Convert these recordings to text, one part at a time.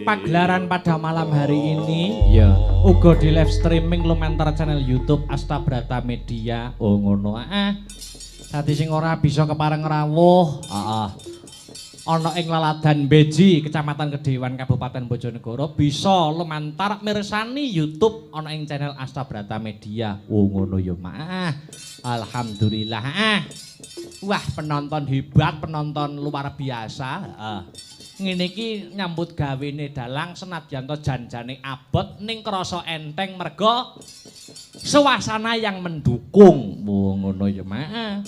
Pagelaran pada malam hari ini ya uga di live streaming lumantar channel YouTube Astabrata Media. Oh ngono dadi sing ora bisa kepareng rawuh ana ing Laladan Beji Kecamatan Kedewan Kabupaten Bojonegoro bisa lumantar mirsani YouTube ana ing channel Astabrata Media. Oh ngono ya Mak. Alhamdulillah. Wah penonton hebat, penonton luar biasa. Ngene iki nyambut gawene dalang senadyan to janjane abot ning krasa enteng merga suasana yang mendukung. Ngono ya Mak.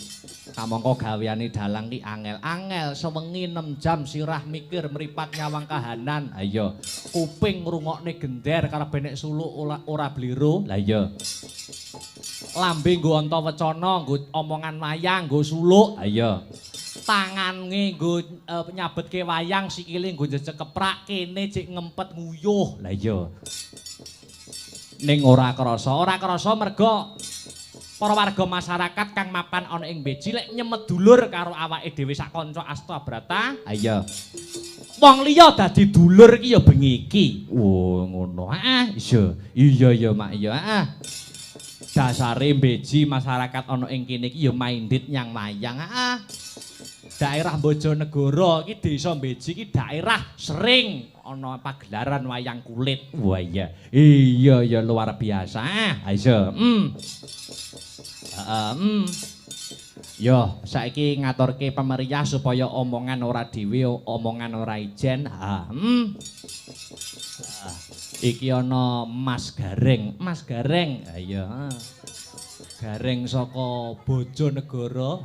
Kamangka gaweane dalang ki angel-angel sewengi 6 jam sirah mikir mripat nyawang kahanan. Ha iya, kuping ngrungokne gender karepe nek suluk ora bliru. Lah iya. Lambe nggo Antawacana, nggo omongan wayang, nggo suluk. Ha iya. Tangange nggo nyabetke wayang, sikile nggo njejeg keprak, kene cek ngempet nguyuh. Lah iya. Ning ora krasa merga para warga masyarakat kang mapan ana ing Beji lek nyemet dulur karo awake dhewe sak kanca Astabrata. Ha iya. Wong liya dadi dulur iki ya bengi iki. Oh ngono. Iya ya Mak ya. Dasare Beji masyarakat ana ing kene iki ya minded nyang wayang. Daerah Bojonegoro iki desa Beji iki daerah sering ana pagelaran wayang kulit. Wah iya. Iya ya luar biasa. Ayo. Yo, saiki ngaturke pemeriah supaya omongan ora dhewe, omongan ora ijen. Iki ana Mas Gareng. Mas Gareng. Ha iya. Gareng saka Bojonegoro.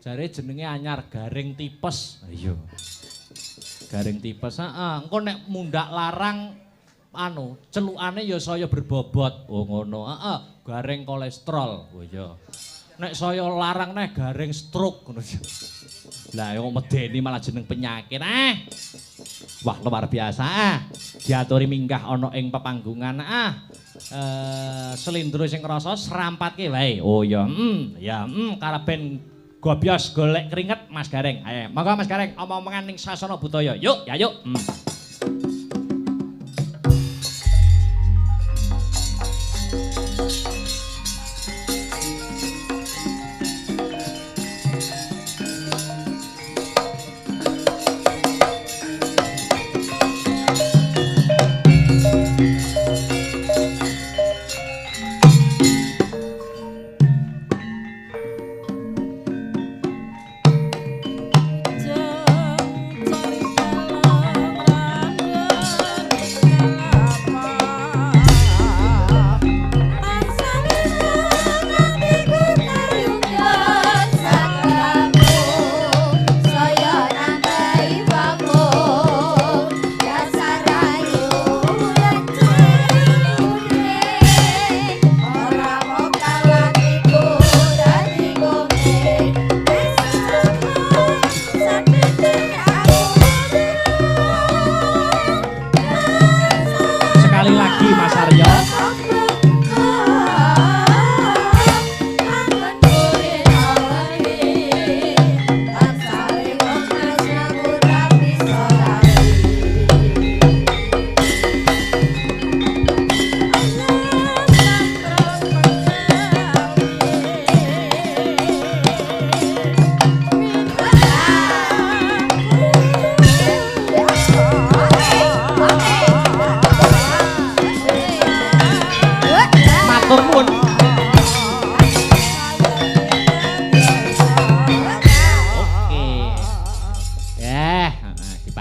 Jare jenenge anyar Gareng Tipes. Ha iya. Gareng Tipes. Engko nek mundhak larang celukane ya saya berbobot. Oh ngono. Gareng kolesterol. Oh iya. Nek saya larang neh gareng stroke ngono. Lah kok medeni malah jeneng penyakit. Wah luar biasa. Diaturi minggah ana ing pepanggungan. Selindro sing krasa serampatke wae. Oh ya. Karaben gobyos golek keringet Mas Gareng. Ayo, monggo Mas Gareng omong-omongan ning sasana budaya. Yuk, ya yuk.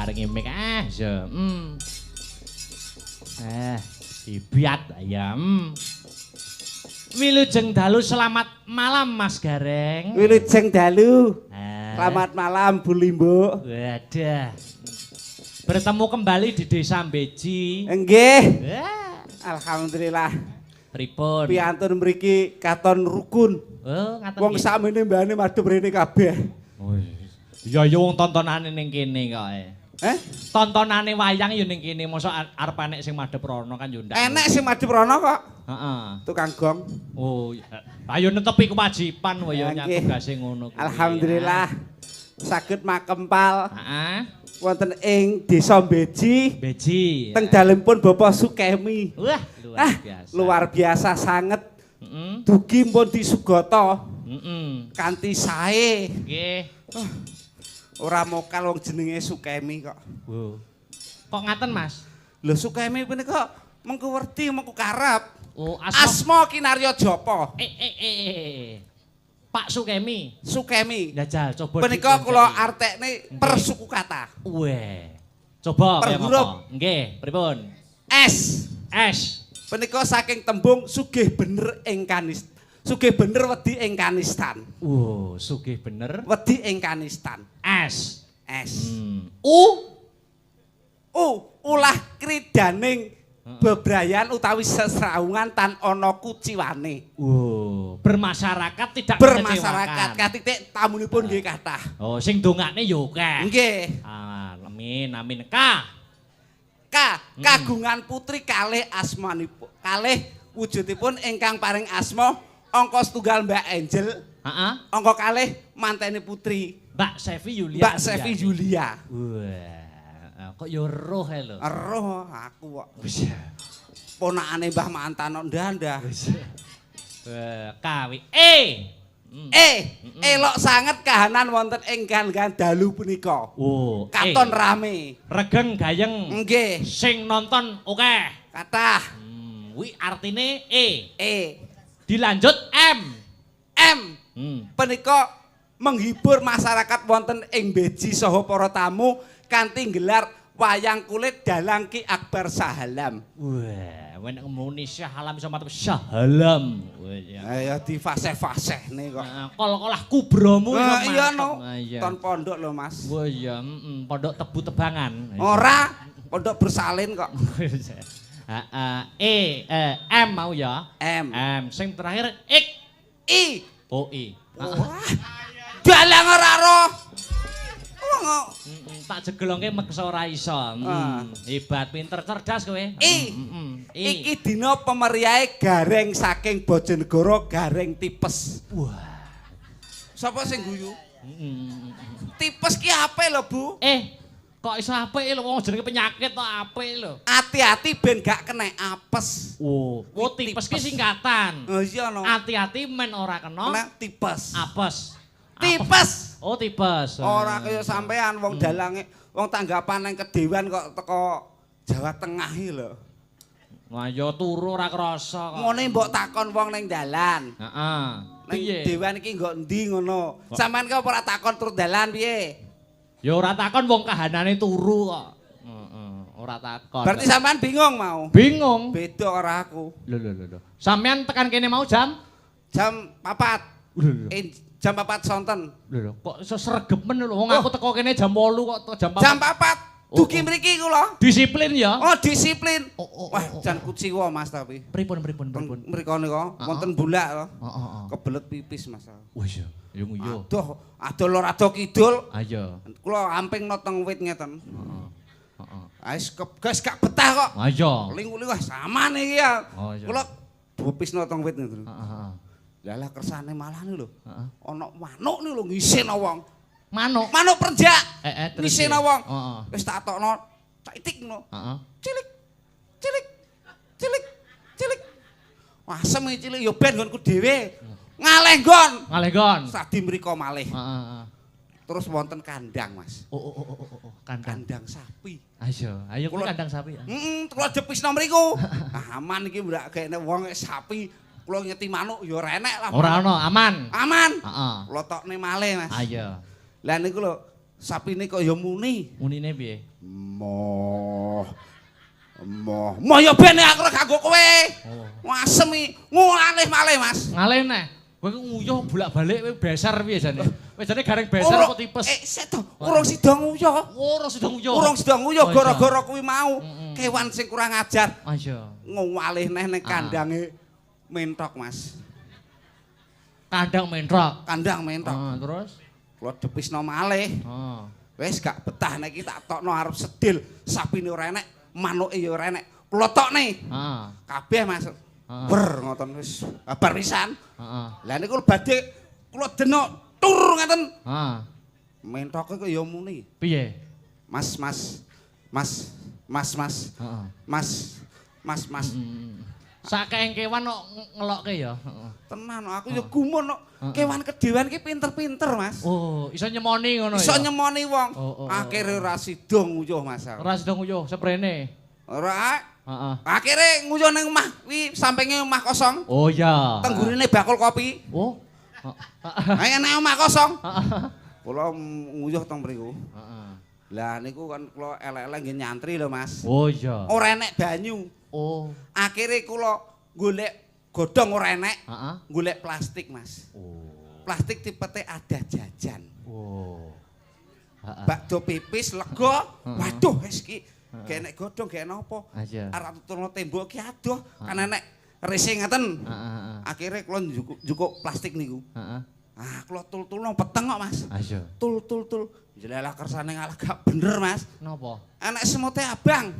diparingi mic ya. Dibiat ya. Wilujeng dalu selamat malam Mas Gareng. Wilujeng dalu. Selamat malam Bu Limbo. Wadah. Bertemu kembali di Desa Beji. Nggih. Alhamdulillah. Pripun? Piantun mriki katon rukun. Oh, ngaten. Wong sakmene mbane madhep rene kabeh. Oh. Ya wong tontonane ning kene kok. Tontonane wayang ya ning kene, mosok arep enek sing madhep rono kan yo ndak. Enek sing madhep rono kok. Heeh. Tukang gong. Oh, ayo netepi kewajiban wae ya nyang tugase ngono kuwi. Alhamdulillah. Saged makempal. Heeh. Wonten ing Desa Beji. Beji. Teng dalempun Bapak Sukemi. Wah, luar biasa. Luar biasa sanget. Dugi pun disugata. Kanthi sae. Nggih. Ora mokal wong jenenge Sukemi kok. Kok ngaten, Mas? Lho Sukemi punika mengko werti mengko karep. Oh, asma kinarya japa? Pak Sukemi. Sukemi. Jajal coba. Punika kula artekne persuku kata. Weh. Coba kaya apa? Nggih, pripun? S. Punika saking tembung sugih bener ing kanistan. Sugih bener wedi ing kanistan. Sugih bener wedi ing kanistan. S. Ulah kridaning bebrayan utawi sesraungan tan ana kuciwane. Bermasyarakat tidak bermasyarakat katitik tamunipun nggih kathah. Oh, sing dongakne ya akeh. Nggih. Amin. Kagungan putri kalih asmanipun. Kalih wujudipun ingkang paring asma angka setunggal Mbak Angel. Angka kalih mantene putri Mbak Sevi Yulia. Wah, kok ya roh ae lho. Roh aku kok. Ponakane Mbah Mantan ndandah. Kawi elok sanget kahanan wonten ing kan dalu punika. Katon rame. Regeng gayeng. Nggih. Sing nonton akeh. Kathah. Kuwi artine Dilanjut M. Punika menghibur masyarakat wonten ing Beji saha para tamu kanthi gelar wayang kulit dalang Ki Akbar Sahalam. Wah, nek ngomongni Sahalam iso matep Sahalam. Ya di fase-fasene kok. Kol-kolah kubromu iya no. Ton pondok lho Mas. Oh iya, pondok Tebu Tebangan. Ora, pondok bersalin kok. M mau ya. M. Sing terakhir I. Dalang ora roh. Tak jegelongke meksa ora iso. Hebat, pinter, cerdas kowe. Iki dina pemeriahe gareng saking Bojonegoro Gareng Tipes. Wah. Sapa sing guyu? Tipes ki apik lho, Bu. Kok iso apik lho wong jenenge penyakit kok apik lho. Hati-hati ben gak kena apes. Tipes ki singkatan. Oh iya no. Hati-hati men ora kena tipes. Apes. Tipes. Tipes. Ora kaya sampean wong dalange, wong tanggapan nang kedewan kok teko Jawa Tengah iki lho. Wah ya turu ora krasa kok. Ngene mbok takon wong ning dalan. Heeh. Ning dewan iki nggo endi ngono. Sampean kok ora takon tur dalan piye? Ya ora takon wong kahanane turu kok. Ora takon. Berarti sampean bingung mau? Bingung. Beda ora aku. Lho. Sampean tekan kene mau jam 4. Jam 4 sonten. Lho, kok iso sregemen lho. Wong aku teko kene jam 8 kok jam 4. Jam 4. Dugi mriki kula. Disiplin ya. Disiplin. Wah, jan kuciwa Mas tapi. Pripun. Mriko nika wonten bulak to. Kebelet pipis Mas. Wah iya. Ya nguyu. Adoh lor adoh kidul. Ayo. Kula amping teng wit ngeten. Guys gak betah kok. Ayo. Ling-ling wah saman iki ya. Kula bupisno teng wit ngeten. Lah kersane malah lho. Ana manuk niku lho ngisena wong. Manuk prenjak. Ngisena wong. Wis tak tokno citik ngono. Cilik. Wah, asem iki cilik ya ben nggonku dhewe. Ngaleh nggon. Sadi mriko malih. Terus wonten kandang, Mas. Kandang sapi. Ayo kuwi kandang sapi ya. Kula depisno mriku. Aman iki mbrak kene wong sapi. Kula nyeti manuk ya ora enek lah. Ora ana, aman. Aman. Kula tokne malih, Mas. Ayo. Lah niku lho sapine kok ya muni. Munine piye? Moh ya ben aku kanggo kowe. Asem iki ngalih malih Mas. Ngalih neh. Kowe nguyuh bolak-balik kowe besar piye jane? Kowe jane gareng besar apa tipes? Seto, urung sida nguyuh. Urung sida nguyuh. Urung sida nguyuh gara-gara kuwi mau. Kewan sing kurang ajar. Iya. Ngalih neh ning kandange mentok Mas. Kandang mentok. Kandang mentok. Terus kula depisno malih. Wis gak betah nek iki tak tokno arep sedil. Sapine ora enek, manuke ya ora enek. Kula tokne. Kabeh Mas. Ber ngoten wis babar pisan. Lah niku badhe kula denok tur ngoten. Mentoke kok ya muni. Piye? Mas. Sakeng kewan kok ngelokke ya. Tenan aku ya gumun kok. Kewan kedewan ki pinter-pinter Mas. Oh, iso nyemoni ngono ya. Iso nyemoni wong. Akhire ora sida nguyuh Mas. Ora sida nguyuh seprene. Ora. Akhire nguyuh ning omah kuwi sampinge omah kosong. Oh iya. Tenggurine bakul kopi. Oh. Ayo nek omah kosong. Kula nguyuh teng mriku. Lah niku kan kula elek-elek nggih nyantri lho Mas. Oh iya. Ora enek banyu. Oh. Akhire kula golek godhong ora enek. Golek plastik Mas. Oh. Plastik tipete ada jajan. Oh. Bakdo pipis lega. Waduh wis iki gak enek godhong gak enek apa. Arep turun tembok ki adoh kan enek rese ngaten. Akhire kula njukuk plastik niku. Kula tul-tulno peteng kok Mas. Tul. Jelalah kersane ngalah gak bener Mas. Napa? Enek semute abang.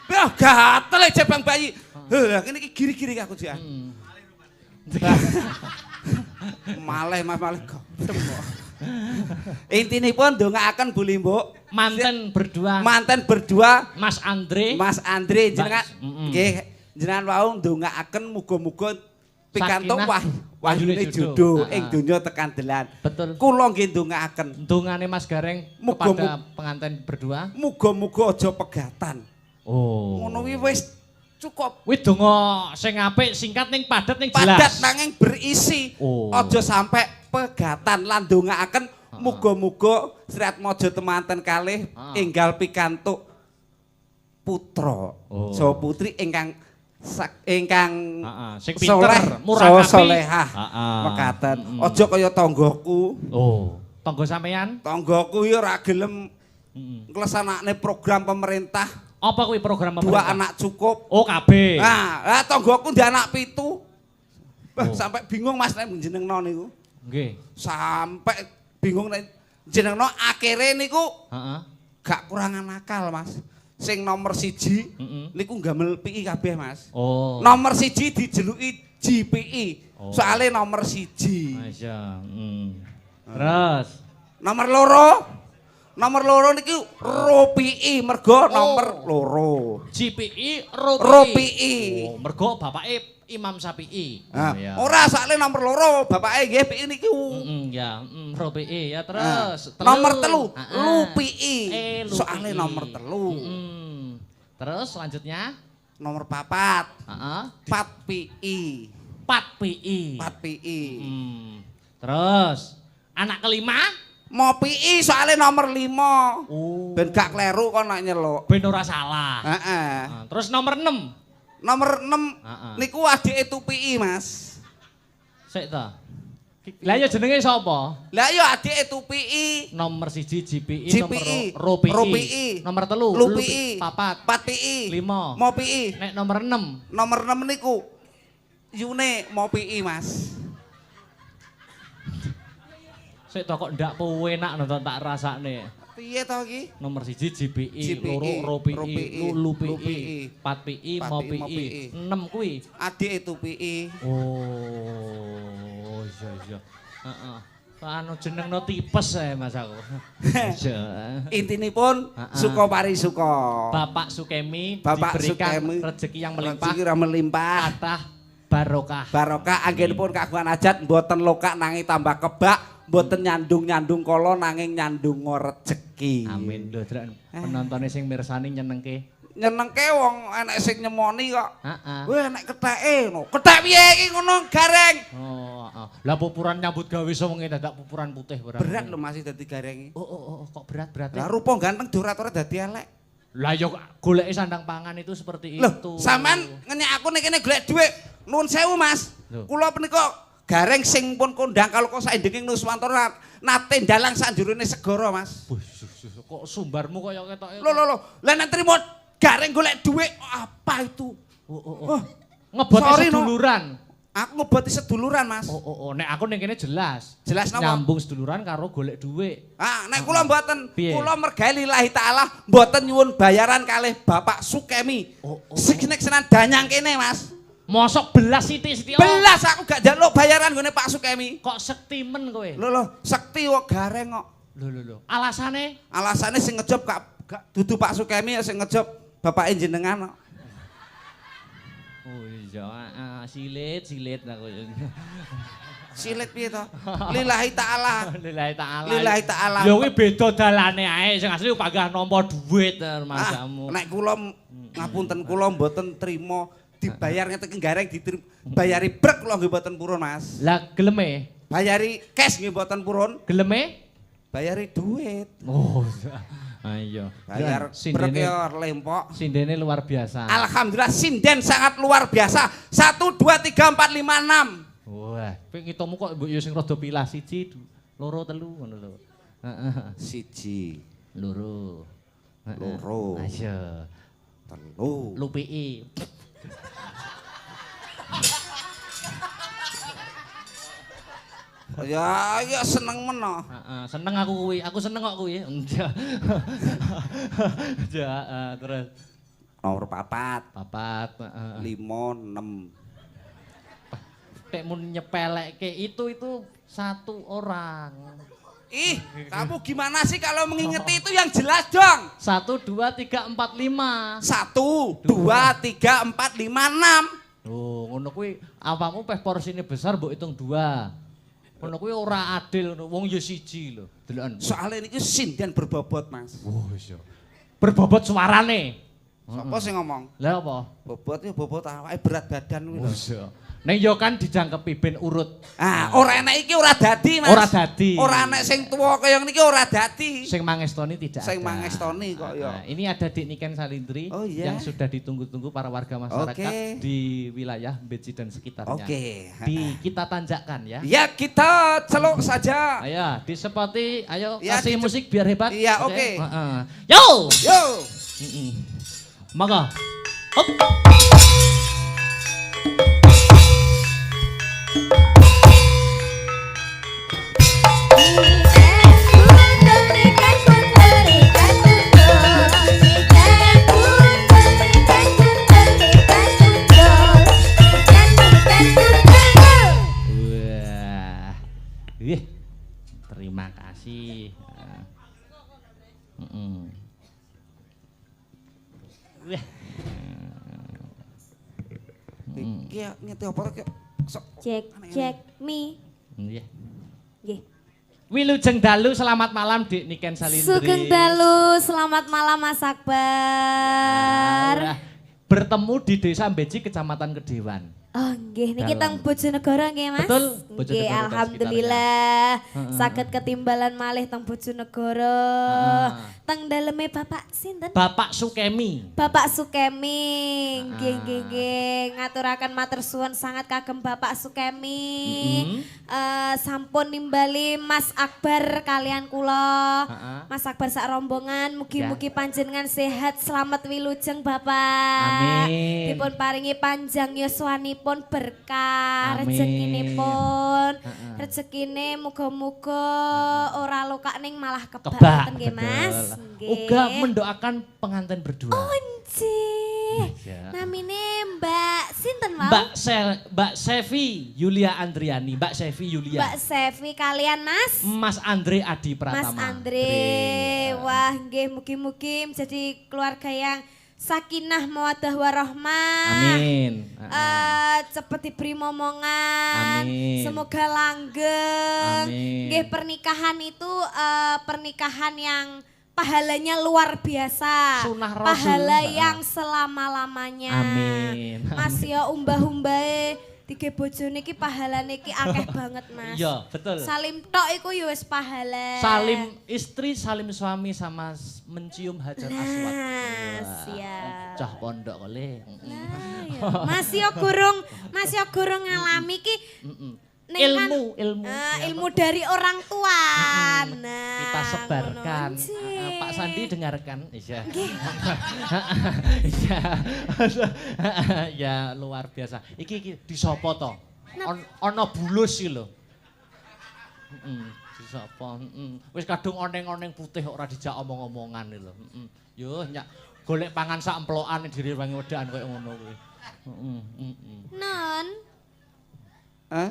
Wah gatel jabang bayi. Lah kene iki giri-giri aku jian. Malih Mas malih godhem kok. Intinipun ndongaaken Bu Limbuk manten berdua Mas Andre jenengan nggih jenengan wau ndongaaken muga-muga pikantuk wahyune jodoh ing donya tekan delan. Betul. Kula nggih ndongaaken. Dongane Mas Gareng kepada pengantin berdua. Muga-muga aja pegatan. Oh. Ngono kuwi wis cukup. Kuwi donga sing apik, singkat ning padat ning jelas. Padat nanging berisi. Aja sampai pegatan lan ndongaaken muga-muga Sri Atmaja temanten kalih enggal pikantuk putra saha putri ingkang sing pinter, murah salehah. Mekaten. Aja kaya tanggoku. Oh, tangga sampean? Tanggoku ya ora gelem ngleksanakne program pemerintah. Apa kuwi program pemerintah? 2 anak cukup. Oh, kabeh. Lah tanggoku ndek anak 7. Sampai bingung Mas nek jenengno niku. Nggih. Sampai bingung nek jenengno akhire niku gak kurangan akal Mas. Sing nomor 1 niku gamel PI kabeh Mas. Oh. Nomor 1 dijeluki GPI. Soale nomor 1. Masya. Terus nomor loro niki ROPI mergo nomor loro. GPI ROPI. Oh, mergo bapake Imam Syafi'i. Ora soalnya nomor loro bapake nggih PI niku. Ya, ROPI ya terus. Nomor 3 LUPI. Soalnya nomor 3. Terus selanjutnya nomor 4. 4 PI. 4 PI. Terus anak kelima mau PI soalnya nomor 5. Ben gak kleru kok nek nyeluk. Ben ora salah. Terus nomor 6. Nomor 6 niku adike TUPI Mas. Sik ta. Lah ya jenenge sapa? Lah ya adike TUPI. Nomor 1 GPI, nomor ROPI. Nomor 3 LUPI. 4 PI. 5 mau PI. Nek nomor 6. Nomor 6 niku Yune mau PI Mas. Sik to kok ndak penak nonton tak rasakne. Piye to iki? Nomor 1 GPI, loro ROPI, LUPI, 4 PI, mau PI. 6 kuwi adike TUPI. Oh, iya. Heeh. Anu jenengno tipes ae Mas aku. Intinipun suka parisuka. Bapak Sukemi diberikan rezeki yang melimpah. Rezeki melimpah. Kathah barokah. Barokah anggenipun kagungan hajat mboten lokak nanging tambah kebak. Mboten nyandung kala nanging nyandung rezeki. Amin lho, Drak. Penontone sing mirsani nyenengke. Nyenengke wong enek sing nyemoni kok. Heeh. Weh enek ketheke ngono. Kethek piye iki ngono Gareng? Oh, Lah pupuran nyambut gawe iso wengi dadak pupuran putih ora. Berat lho masih dadi gareng. Oh, kok berat. Lah rupa ganteng duratore dadi elek. Lah yo goleki sandang pangan itu seperti Loh, itu. sampean ngenyek aku nek kene golek dhuwit. Nuwun sewu, Mas. Kula menika gareng sing pun kondang kalau kok saindenging Nuswantara nate ndalang sak njurone segara, Mas. Kok sumbarmu kaya ketoke. Lho. Lah nek trimo gareng golek dhuwit apa itu? Oh. Ngeboti seduluran. Aku ngeboti seduluran, Mas. Oh. Nek aku ning kene jelas. Jelas napa? Nyambung seduluran karo golek dhuwit. Nek kula mboten, kula mergawe lillahi taala mboten nyuwun bayaran kalih Bapak Sukemi. Sing senan danyang kene, Mas. Mosok belas sithik-sithik. Belas aku gak njaluk bayaran nggone Pak Sukemi. Kok sektimen kowe? Lho, sekti kok gareng kok. Lho. Alasane? Alasane sing ngejob gak dudu Pak Sukemi ya sing ngejob Bapak jenengan kok. Oh iya, silit aku. Silit piye to? Lillahi taala. Lillahi taala. Lho kuwi beda dalane ae, sing asli panggah nampa dhuwit masamu. Nek kula ngapunten kula mboten trima dibayar ngeten gareng bayari brek kula nggih mboten purun, Mas. Lah geleme? Bayari cash nggih mboten purun. Geleme? Bayari duit. Oh. Ayo. Bayar brek ya lempok. Sindene luar biasa. Alhamdulillah sinden sangat luar biasa. 1 2 3 4 5 6. Wah, kowe ngitomu kok mbok yo sing rada pilah 1 2 3 ngono lho. Heeh. 1 2 2 Ayo. 3 Lupiki. Ya seneng meno. Seneng aku kuwi. Aku seneng kok kuwi. Terus nomor 4. 5 6. Tek mun nyepelekke itu satu orang. Ih, kamu gimana sih kalau mengingeti itu yang jelas dong. 1 2 3 4 5. 1 2 3 4 5 6. Oh, ngono kuwi apamu peh porsine besar mbok hitung 2. Ngono kuwi ora adil ngono. Wong ya siji lho, deloken. Soale niki sinden berbobot, Mas. Oh, iya. Berbobot suarane. Sapa sing ngomong? Lah apa? Bobot ya bobot awake berat badan kuwi lho. Iya. Ning yo kan dijangkepi ben urut. Ora enek iki ora dadi, Mas. Ora dadi. Ora enek sing tuwa kaya niki ora dadi. Sing mangestoni tidak Sing ada. mangestoni kok ya. Ini ada Dik Niken Salindri yang sudah ditunggu-tunggu para warga masyarakat di wilayah Beci dan sekitarnya. Kita tanjakan ya. Ya, kita celuk saja. Ayo, disepoti, ayo ya, kasih musik biar hebat. Iya, oke. Yo! Yo! Maka. Hop. Terima kasih. Iki ngeti apa to? Cek mi. Nggih. Nggih. Wilujeng dalu selamat malam Dik Niken Salindri. Sugeng dalu selamat malam Mas Akbar. Bertemu di Desa Beci Kecamatan Kedewan. Oh nggih niki teng Bojonegoro nggih Mas. Betul, Nggih alhamdulillah saged ketimbalan malih teng Bojonegoro. Teng daleme Bapak sinten? Bapak Sukemi. Bapak Sukemi. Nggih. Ngaturaken matur suwun sangat kagem Bapak Sukemi. Sampun nimbali Mas Akbar kalian kula. Mas Akbar sak rombongan mugi-mugi panjenengan sehat selamat wilujeng Bapak. Amin. Dipun paringi panjang yuswanipun berkah rezekinipun. Rezekine muga-muga ora lokak ning malah kebak nggih Mas. Uga mendoakan pengantin berdua. Onci. Namine Mbak sinten mau? Mbak Sevi Yulia Andriani. Mbak Sevi Yulia. Mbak Sevi kalian Mas? Mas Andre Adi Pratama. Mas Andre. Wah nggih mugi-mugi menjadi keluarga yang sakinah mawaddah warahmah. Amin. Cepet diberi momongan. Amin. Semoga langgeng. Amin. Nggih pernikahan itu pernikahan yang pahalanya luar biasa. Sunnah Rasul. Pahala yang selama-lamanya. Amin. Mas ya umbah-umbahe Dige bojone iki pahalane iki akeh banget, Mas. Iya, betul. Salim tok iku ya wis pahala. Salim istri, salim suami sama mencium hajar aswad. Siap. Cah pondok kole. Masih yo gurung ngalami ki. Ilmu dari orang tua. Nah, kita sebarkan. Pak Sandi dengarkan. Iya. Ya luar biasa. Iki disopo to? Ono bulus iki lho. Disopo. Wis kadung oneng-oneng putih ora dijak omong-omongan iki lho. Yo nyak golek pangan sak emplokan direwangi wedakan koyo ngono kuwi. Non. Hah?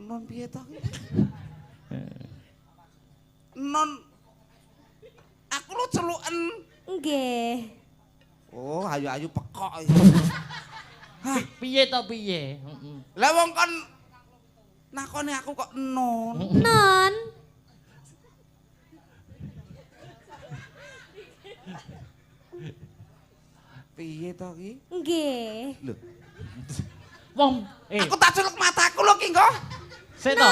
Non piye to? Non aku lu celuken. Nggih. Oh, ayu-ayu pekok. Piye to piye? Lah wong kon nakoni aku kok non. Non. Piye to ki? Nggih. Lho. Wong, aku tak celuk mataku lho ki engko. Sik to.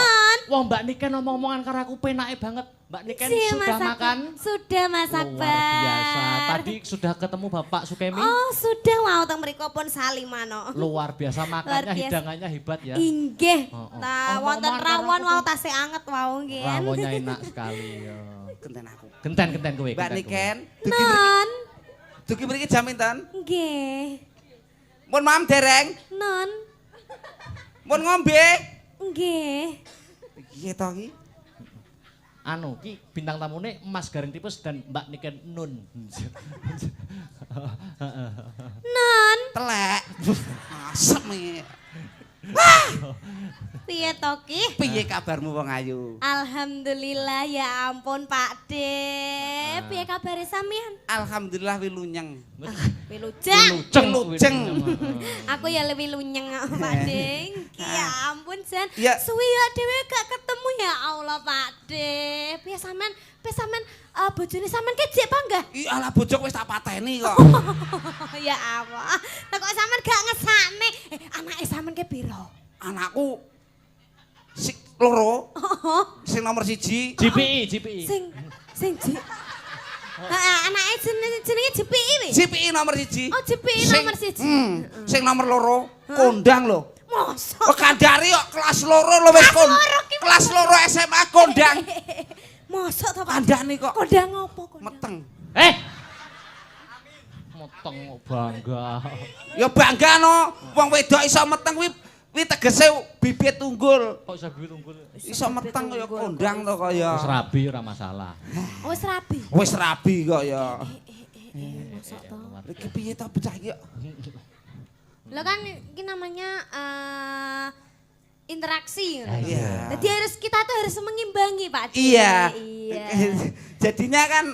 Wong Mbak Niken omong-omongan karo aku penake banget. Mbak Niken sudah makan? Sudah, Mas Akbar. Luar biasa. Tadi sudah ketemu Bapak Sukemi? Oh, sudah mau teng mriko pun salimano. Luar biasa makannya, hidangannya hebat ya. Inggih. Nah, wonten rawon wau tasih anget wau nggih. Rawonnya enak sekali ya. Genten aku. Genten kowe. Mbak Niken, dugi mriki jam pinten? Nggih. Mun mam dereng? Non. Mun ngombe? Nggih. Piye to ki? Anu, ki bintang tamune Mas Gareng Tipes dan Mbak Niken Nun. Non. Telek. Asem iki. Piye to ki? Piye kabarmu wong ayu? Alhamdulillah ya ampun Pak De. Piye kabare sampean? Alhamdulillah wilunyeng. Wilujeng. Aku ya lebih lunyeng Pak De. Ya ampun Jan. Suwi ya dhewe gak ketemu ya Allah Pak De. Piye sampean bojone sampean kecik apa enggak? Ih alah bojok wis tak pateni kok. Ya Allah. Lah kok sampean gak ngesakne? Anake sampean ke piro? Anakku sing loro. Sing nomor 1. GPI. Sing anake jenenge GPI wi? GPI nomor 1. Oh, GPI nomor 1. Sing nomor loro kondang lho. Mosok. Kok kandhari kok kelas loro lho wis kelas loro SMA kondang. Mosok to Pak? Kandhane kok. Kondang opo kondang? Meteng. Meteng bangga. Ya bangga no. Wong wedok iso meteng kuwi tegese bibit unggul. Kok iso bibit unggul? Iso meteng kaya kondang to kaya. Wis rabi ora masalah. Wis rabi. Wis rabi kok ya. Mosok to. Iki piye to bocah iki? Lo kan ini namanya interaksi. Iya. Jadi kita tuh harus mengimbangi Pak De. Iya. Iya. Jadinya kan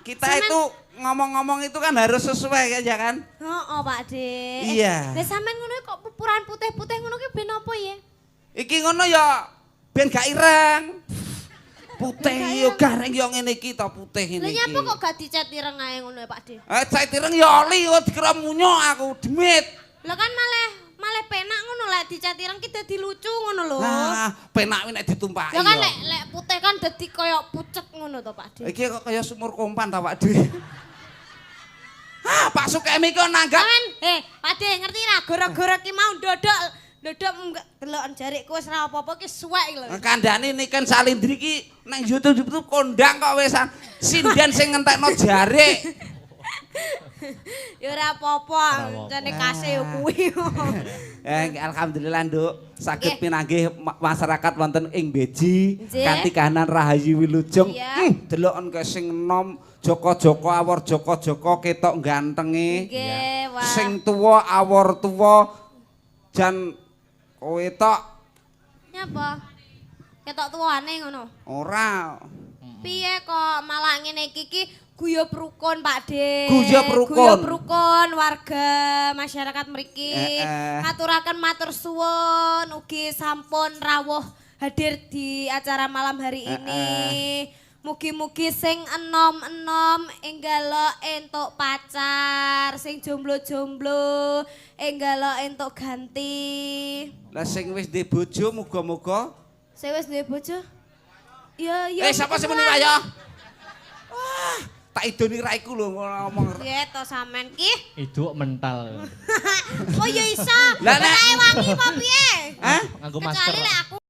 kita itu ngomong-ngomong itu kan harus sesuai ya kan? Oh Pak De. Iya. Lah sampean ngono kok pupuran putih-putih ngono ki ben apa ya? Iki ngono ya ben gak ireng. Putih yo gareng yo ngene iki to putih ngene iki. Lah nyapa kok gak dicet ireng ae ngono ya Pak De? Cet ireng ya oli kok dikira munyo aku demit. Lah kan malah penak ngono lek dicet ireng ki dadi lucu ngono lho. Nah, penak nek ditumpaki. Lah kan lek putih kan dadi kaya pucet ngono to Pak De. Iki kok kaya sumur kompan ta Pak De. Pak Sukemi kok nanggap. Pak De ngerti ra gara-gara ki mau ndodok deloken jarikku wis ra apa-apa ki suwek lho. Kandhane Niken Salindri ki nang YouTube kondang kok wisan sinden sing ngentekno jarik. Ya ora apa-apa, jane kasih kuwi. Alhamdulillah Nduk, saged pinanggih masyarakat wonten ing Beji kanthi kahanan Rahayu Wilujeng. Deloken ke sing enom Joko-joko awor joko-joko ketok gantenge. Sing tuwa awor tuwa jan kowe tok. Nyapa? Ketok tuwane ngono. Ora. Piye kok malah ngene iki guyub rukun Pak De. Guyub rukun warga masyarakat mriki. Ngaturaken matur suwun ugi sampun rawuh hadir di acara malam hari ini. Mugi-mugi sing enom-enom enggalo entuk pacar, sing jomblo-jomblo enggalo entuk ganti. Lah sing wis duwe bojo muga-muga. Sing wis duwe bojo? Ya, Sapa sing muni kaya? Wah, tak idoni raiku lho ngomong. Piye to sampean ki? Iduk mental. Oh ya iso. Lah nek wangi apa piye? Hah? Nganggo masker. Kecuali lek aku lampu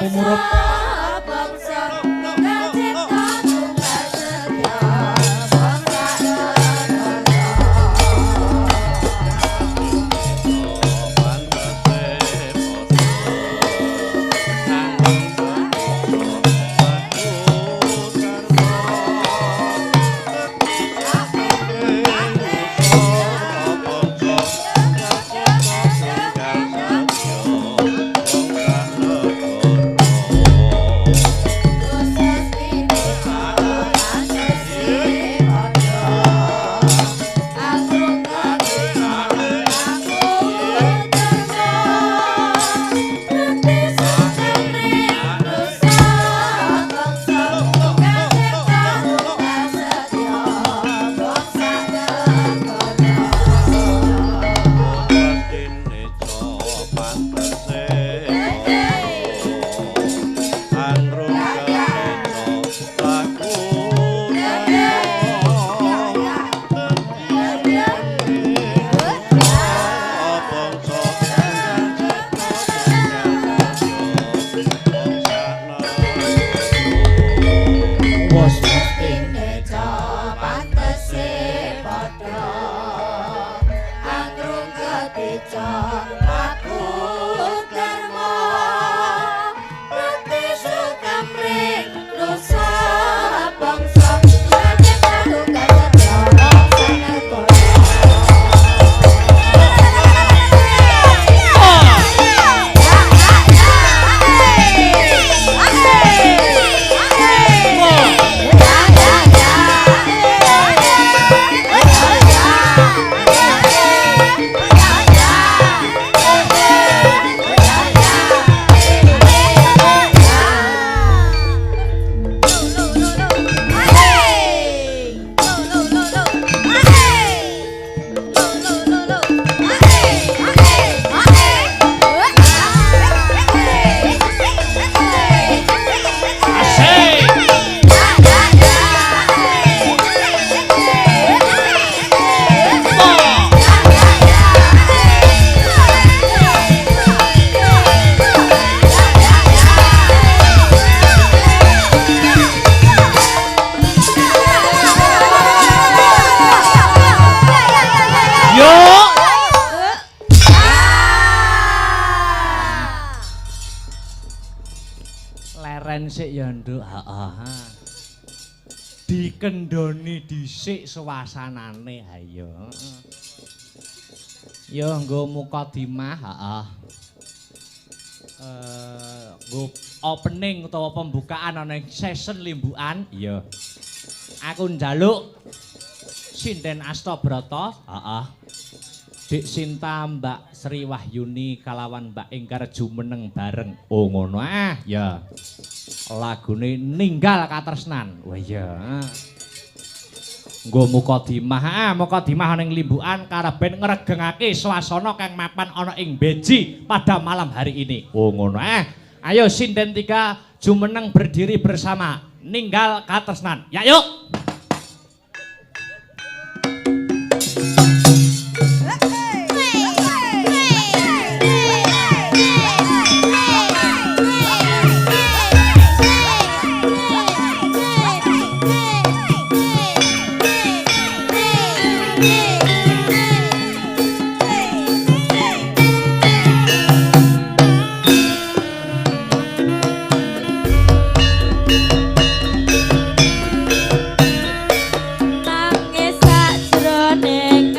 murup. Leren sik ya nduk, heeh. Dikendoni dhisik suasanane, ayo. Yo nggo mukadimah, heeh. Nggo opening utawa pembukaan ana ing season limbukan. Iya. Aku njaluk Sinden Astabrata, heeh. Dik Sinta Mbak Sri Wahyuni kalawan Mbak Ingkar jumeneng bareng. Oh ngono ya. Lagune Ninggal Katresnan. Wah iya. Nggo Mukadimah ning limbukan kareben ngregengake swasana kang mapan ana ing Beji pada malam hari ini. Oh ngono Ayo Sinden 3 jumeneng berdiri bersama Ninggal Katresnan. Ya yuk. Nangis sajroning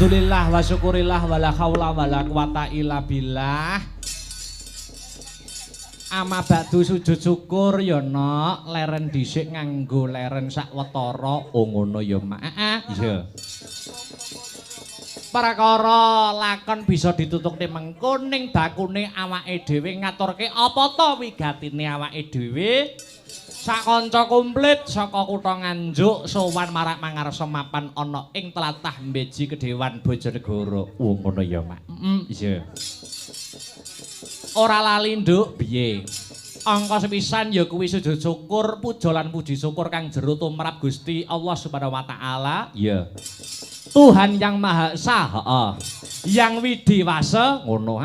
Alhamdulillah wa syukurillah wala haula wala quwata illa billah. Ama ba'du sujud syukur ya nok, leren dhisik nganggo leren sakwetara. Oh ngono ya Mak. Iya. Prakara lakon bisa ditutukne mengko ning bakune awake dhewe ngaturke apa ta wigatine awake dhewe. Sak kanca komplit saka kutha Nganjuk sowan marak mangarsa mapan ana ing tlatah Mbeji Kedewan Bojonegoro. Oh ngono ya Mak. Iya. Ora lali nduk piye. Angka sepisan ya kuwi sujud syukur, puja lan puji syukur kang jero tumrap Gusti Allah Subhanahu wa taala. Iya. Tuhan yang Maha Esa, yang widiwasa ngono,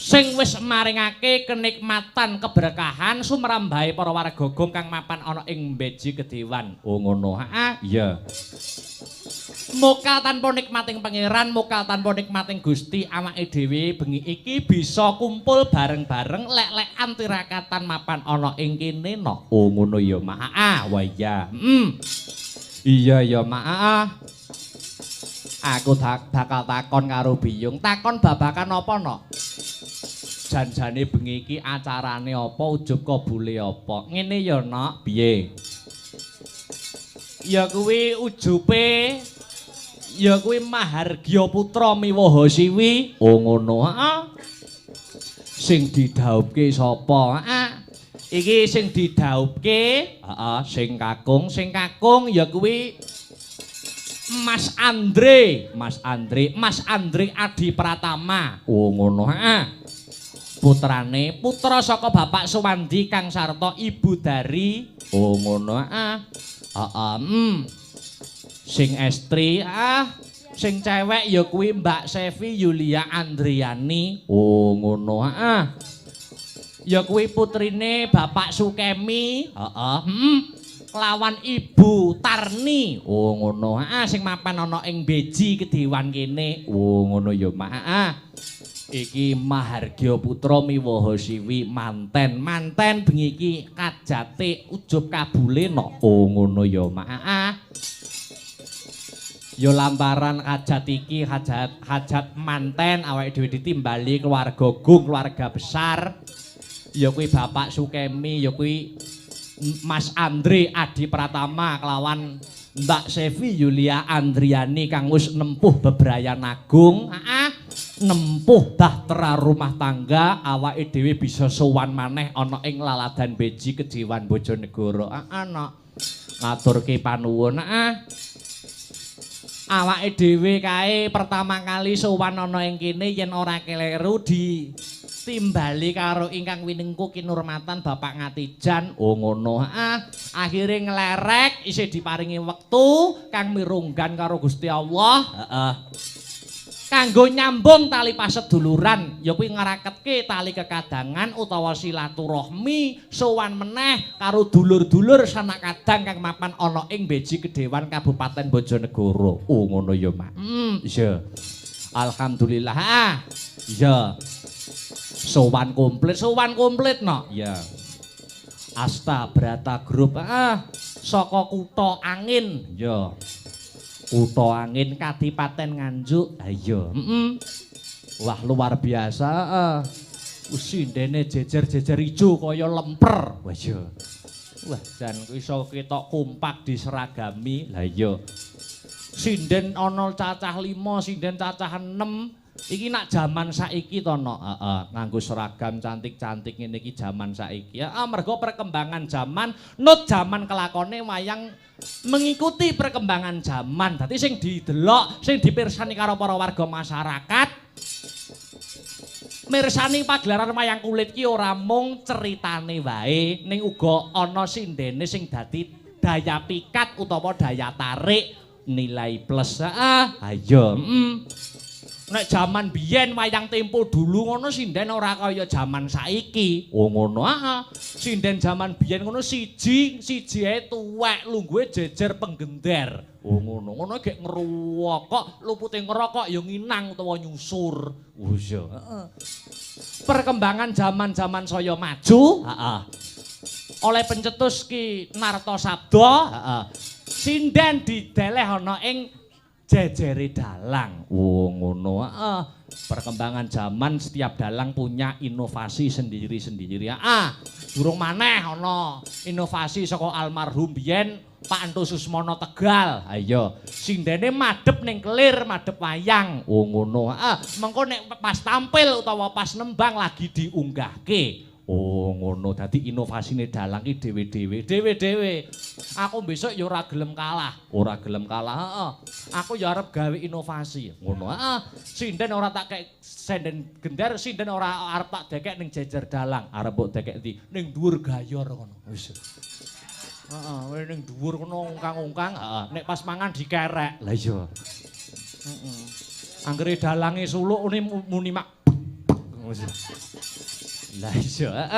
sing wis maringake kenikmatan keberkahan sumrambahe para warga gong kang mapan ana ing Mbeji Kedewan. Oh ngono, iya. Mokal tanpa nikmating pangeran, mokal tanpa nikmating Gusti awake dhewe bengi iki bisa kumpul bareng-bareng lek-lekan tirakatan mapan ana ing kene no. Oh ngono ya Mak. Wah iya. Iya ya Mak. Aku bakal takon karo Biyung. Takon babakan apa no? Janjane bengi iki acarane apa, ujub kabule apa? Ngene ya Nok, piye? Ya kuwi ujube ya kuwi Mahargya Putra Miwaha Siwi. Oh ngono, Sing didhauhke sapa? Iki sing didhauhke, sing kakung ya kuwi Mas Andre Adi Pratama. Oh ngono, Putrane, putra saka Bapak Suwandi kang sarta Ibu Dari. Oh ngono, Sing estri, sing cewek ya kuwi Mbak Sevi Yulia Andriani. Oh ngono, Ya kuwi putrine Bapak Sukemi, lawan Ibu Tarni. Oh ngono, sing mapan ana ing Beji Kedewan kene. Oh ngono ya Mak. Iki Mahargya Putra Miwaha Siwi manten bengi iki kajate ujub kabule no. Oh ngono ya Mak. Ya lantaran hajat iki hajat manten awake dhewe ditimbali keluarga gong, keluarga besar. Ya kuwi Bapak Sukemi, ya kuwi Mas Andre Adi Pratama kelawan Mbak Sevi Yulia Andriani kang wis nempuh bebrayan agung, nempuh bahtera rumah tangga, awake dhewe bisa sowan maneh ana ing laladan Beji Kedewan Bojonegoro. Ana ngaturke panuwun, awake dhewe kae pertama kali sowan ana ing kene yen ora keleru ditimbali karo ingkang winengku kinurmatan Bapak Ngatijan. Oh ngono, akhire nglerek isih diparingi wektu kang mirunggan karo Gusti Allah, kanggo nyambung tali paseduluran, ya kuwi ngaraketke tali kekadangan utawa silaturahmi sowan meneh karo dulur-dulur sanak kadang kang mapan ana ing Beji Kedewan Kabupaten Bojonegoro. Oh ngono ya Mak. Iya. Alhamdulillah. Iya. Sowan komplit no. Iya. Asta Brata Group saka Kutha Angin. Ya. Kutha Angin Kadipaten Nganjuk. Iya. Wah luar biasa. Sindene jejer-jejer ijo kaya lemper. Wah iya. Wah jan iso ketok kompak diseragami. Lah iya. Sinden ana cacah 5, sinden cacah 6. Iki nak jaman saiki to no, nganggo seragam cantik-cantik ngene iki jaman saiki. Mergo perkembangan zaman, nut jaman kelakone wayang mengikuti perkembangan zaman. Dadi sing didelok, sing dipirsani karo para warga masyarakat, mirsani pagelaran wayang kulit ki ora mung ceritane wae, ning uga ana sindene sing dadi daya pikat utawa daya tarik, nilai plus. Ayo. Nek jaman biyen wayang tempo dulu ngono sinden ora kaya jaman saiki. Oh ngono, sinden jaman biyen ngono siji ae tuwek, lungguhe jejer penggender. Oh ngono, ngono gek ngrokok, lupute ngerokok ya nginang utawa nyusur. Oh iya, Perkembangan jaman-jaman saya maju, oleh pencetus Ki Narto Sabda, sinden dideleh ana ing jejere dalang. Oh ngono. Perkembangan zaman setiap dalang punya inovasi sendiri-sendiri. Durung maneh ana inovasi saka almarhum biyen Pak Entu Susmono Tegal. Ayo, sindene madhep ning kelir, madhep wayang. Oh ngono. Mengko nek pas tampil utawa pas nembang lagi diunggahke. Oh ngono, dadi inovasine dalang iki dhewe-dhewe. Aku besok ya ora gelem kalah, Aku ya arep gawe inovasi. Ngono. Sinden ora tak kek senden gender, sinden ora arep tak dekek ning jejer dalang, arep mbok dekek ndi? Ning dhuwur gayor ngono. Wis. Heeh, ning dhuwur kono ungkang-ungkang, nek pas mangan dikerek. Lah iya. Heeh. Anggere dalange suluk muni mak. Lah iya,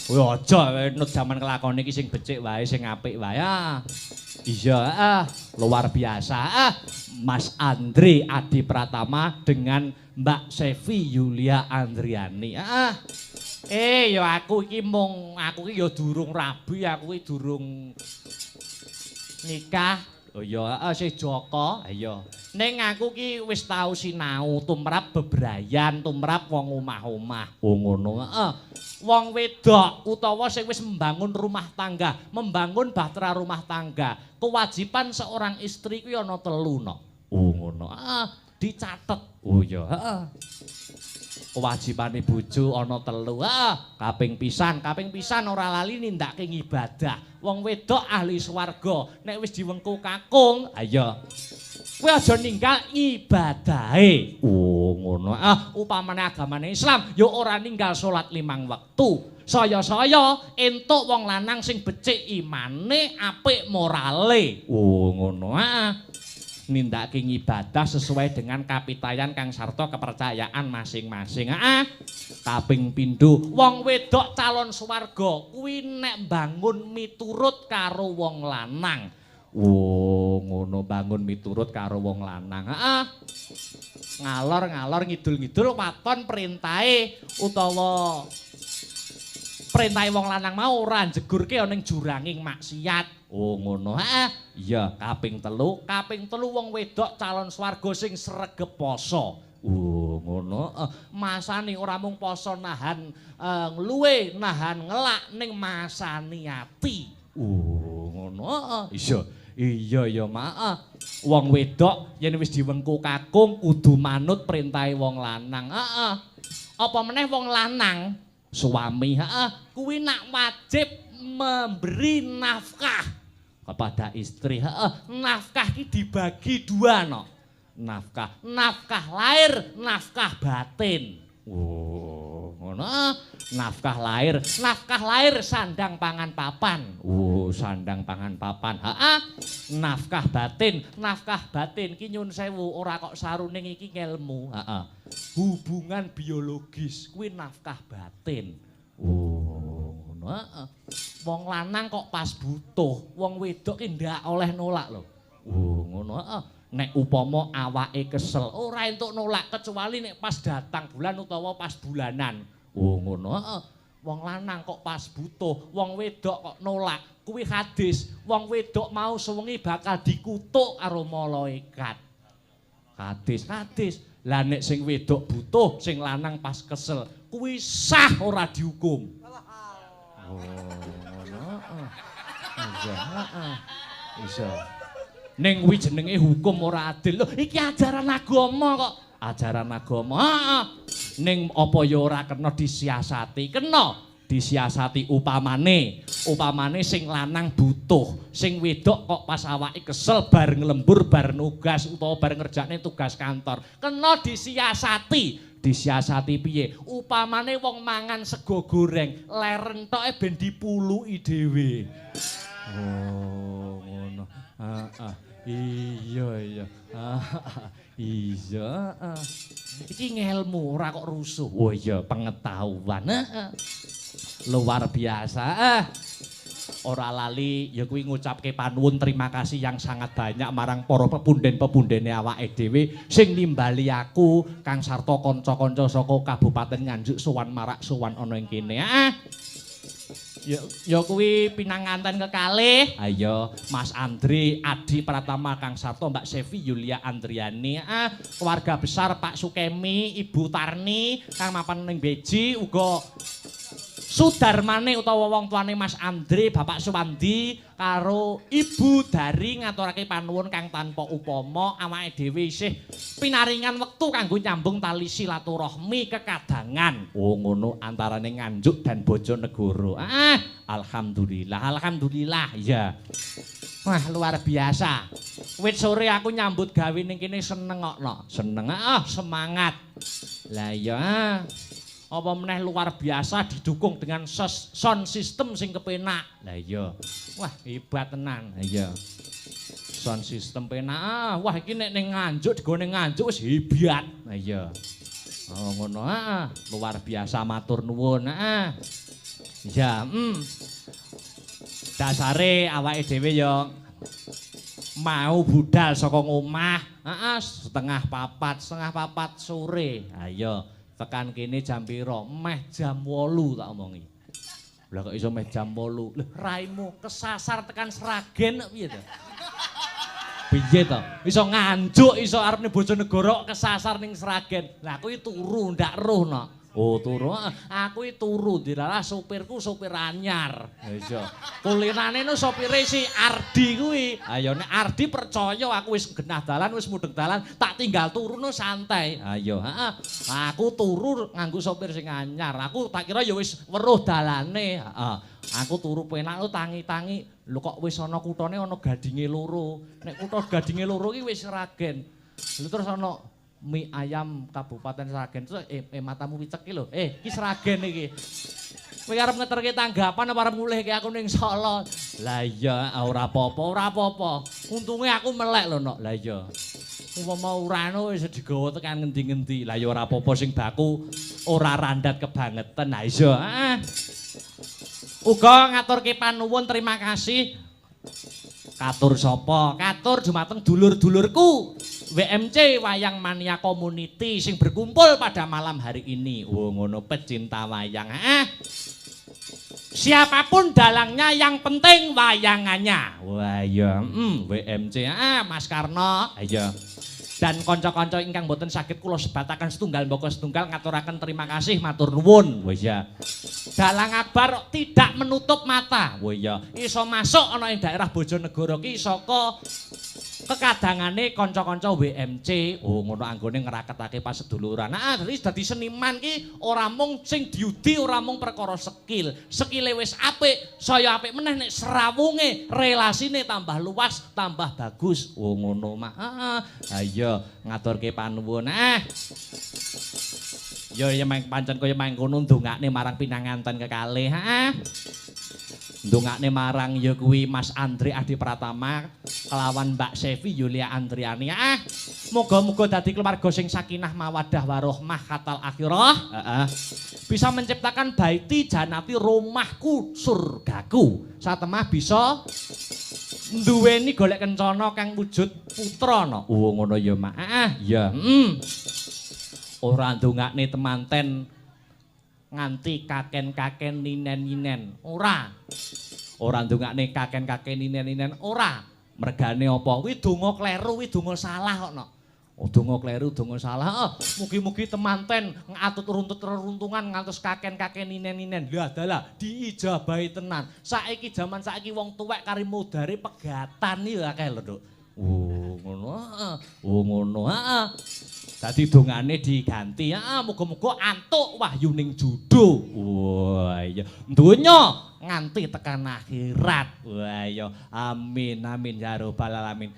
aja nut jaman kelakone iki sing becik wae, sing apik wae. Iya, luar biasa. Mas Andre Adi Pratama dengan Mbak Sevi Yulia Andriani. Ya aku iki ya durung rabi, aku iki durung nikah. Oh ya, si Joko, ayo. Ning aku ki wis tau sinau tumrap bebrayan, tumrap wong omah-omah. Oh ngono. Wong wedok utawa sing wis membangun rumah tangga, membangun bahtera rumah tangga, kewajiban seorang istri kuwi ana 3 no. Oh ngono. Dicatet. Oh ya, kewajibane bojo ana 3. Kaping pisan ora lali nindakake ibadah. Wong wedok ahli swarga, nek wis diwengku kakung, ayo. Kowe aja ninggal ibadahe. Oh ngono. Upamane agamane Islam ya ora ninggal salat 5 wektu. Saya-saya entuk wong lanang sing becik imane, apik morale. Oh ngono. Nindakake ibadah sesuai dengan kapitayan kang sarta kepercayaan masing-masing. Kaping pindho, wong wedok calon swarga kuwi nek bangun miturut karo wong lanang. Oh, ngono bangun miturut karo wong lanang. Ngalor-ngalor ngidul-ngidul waton perintahe utawa perintahe wong lanang mau ora njegurke ana ning juranging maksiat. Oh ngono. Iya, kaping 3 wong wedok calon swarga sing sregep poso. Oh ngono. Masane ora mung poso nahan ngluwe, nahan ngelak ning masani ati. Oh ngono. Iya ya, Mak. Wong wedok yen wis diwengku kakung kudu manut perintahe wong lanang. Apa meneh wong lanang suami, kuwi nak wajib memberi nafkah kepada istri. Nafkah iki dibagi 2 no. Nafkah lahir, nafkah batin. Oh, ngono. Nafkah lahir sandang pangan papan. Oh, sandang pangan papan. Nafkah batin ki nyun sewu ora kok saruning iki ngelmu. Hubungan biologis kuwi nafkah batin. Oh, ngono. Wong lanang kok pas butuh, wong wedok ki ndak oleh nolak lho. Oh, ngono. Nek upama awake kesel, ora entuk nolak kecuali nek pas datang bulan utawa pas bulanan. Oh, ngono. Wong lanang kok pas butuh, wong wedok kok nolak. Kuwi hadis, wong wedok mau sewengi bakal dikutuk karo malaikat. Hadis. Lah nek sing wedok butuh, sing lanang pas kesel, kuwi sah ora dihukum. Oh, ngono. Iya. Ning kuwi jenenge hukum ora adil. Lho, iki ajaran agama kok. Ajaran agama. Ning apa ya ora kena disiasati? Kena disiasati upamane sing lanang butuh, sing wedok kok pas awake kesel bar nglembur bar nugas utawa bar ngerjakne tugas kantor. Kena disiasati. Disiasati piye? Upamane wong mangan sego goreng, leren toke ben dipuluki dhewe. Oh, ngono. Iya. Iya. Iki ngelmu ora kok rusuh. Oh iya, pengetahuan. Luar biasa. Ora lali ya kuwi ngucapke panuwun terima kasih yang sangat banyak marang para pepunden-pepundene awake dhewe sing nimbali aku kang sarta kanca-kanca saka Kabupaten Nganjuk sowan marak sowan ana ing kene. Ya kuwi pinanganten kekalih. Ayo Mas Andri, Adi Pratama Kang Sarto, Mbak Sevi Yulia Andriani, keluarga besar Pak Sukemi, Ibu Tarni, Kang mapan ning Beji uga Sudarmane utawa wong tuane Mas Andri, Bapak Suwandi karo Ibu Dari ngaturake panuwun kang tanpa upama awake dhewe isih pinaringan wektu kanggo nyambung tali silaturahmi kekadangan. Oh ngono antarane Nganjuk dan Bojonegoro. Alhamdulillah ya. Wah luar biasa. Wit sore aku nyambut gawe ning kene seneng kok. Seneng semangat. Lah ya. Apa meneh luar biasa didukung dengan sound system sing kepenak. Lah iya. Wah, hebat tenan. Lah iya. Sound system penak. Wah, iki nek ning Nganjuk digone Nganjuk wis hebat. Lah iya. Oh ngono. Luar biasa matur nuwun. Ya, dasare awake dhewe ya mau budal saka omah. Setengah papat sore. Ayo. Tekan kene jam piro? Meh jam 8 tak omongi. Lah kok iso meh jam 8? Lah raimu kesasar tekan Sragen kok piye to? Piye to? Iso Nganjuk, iso arep ning Bojonegoro kesasar ning Sragen. Lah aku iki turu ndak roh no. Oh turu, aku iki turu dilalah sopirku sopir anyar. Iya. Kulinane no sopire si Ardi kuwi. Ayo nek Ardi percaya aku wis genah dalan, wis mudheng dalan, tak tinggal turu no santai. Ayo, aku turu nganggo sopir sing anyar. Aku tak kira ya wis weruh dalane. Aku turu penak tangi-tangi. Lho kok wis ana kuthane ana Gadinge loro. Nek kutha Gadinge loro iki wis Sragen. Lho terus ana mie ayam Kabupaten Sragen. Matamu wicek iki lho. Iki Sragen iki. Kowe arep ngeterke tanggapan apa arep ngulihke aku ning Solo? Lah iya, ora apa-apa. Untunge aku melek lho, Nok. Lah iya. Umpama urano wis digawa tekan ngendi-ngendi. Lah ya ora apa-apa sing baku ora randat kebangetan. Lah iya. Uga ngaturke panuwun terima kasih. Katur sapa? Katur dumateng dulur-dulurku. WMC Wayang Mania Community sing berkumpul pada malam hari ini. Oh ngono pecinta wayang. Siapapun dalangnya yang penting wayangannya. Wah iya, WMC Mas Karno. Ayo. Dan kanca-kanca ingkang boten saged kula sebataken setunggal mbaka setunggal ngaturaken terima kasih matur nuwun. Wah iya. Dalang Akbar tidak menutup mata. Wah iya, iso masuk ana ing daerah Bojonegoro ki saka kekadangane kanca-kanca WMC. Oh ngono anggone ngraketake paseduluran. Dadi seniman ki ora mung sing diudi, ora mung perkara skill. Skile wis apik, saya apik meneh nek serawunge relasine tambah luas, tambah bagus. Oh ngono mah. Ayo ngaturke panuwun. Ya pancen kaya mangkono ndongakne marang pinanganten kekalih. Ndongakne marang ya kuwi Mas Andri Adi Pratama kelawan Mbak Sevi Yulia Andriani. Moga-moga dadi keluarga sing sakinah mawaddah warahmah katal akhirah. Bisa menciptakan baiti janati rumahku surgaku. Satemah bisa nduweni golek kencana kang wujud putra no. Ngono ya Mak. Ya. Ora ndongakne temanten nganti kaken-kaken ninen-ninen. Ora ndongakne kaken-kaken ninen-ninen ora. Mergane apa? Kuwi donga kleru, kuwi donga salah kok no. Donga kleru, donga salah. Mugi-mugi temanten ngatut runtut reruntungan ngantos kaken-kaken ninen-ninen. Lah dalah diijabahi tenan. Saiki jaman saiki wong tuwek kari modare pegatan iki akeh lho, Nduk. Ngono. Dadi dongane diganti. Muga-muga antuk wahyuning judo. Wah iya. Donya nganti tekan akhirat. Wah iya. Amin ya rabbal alamin.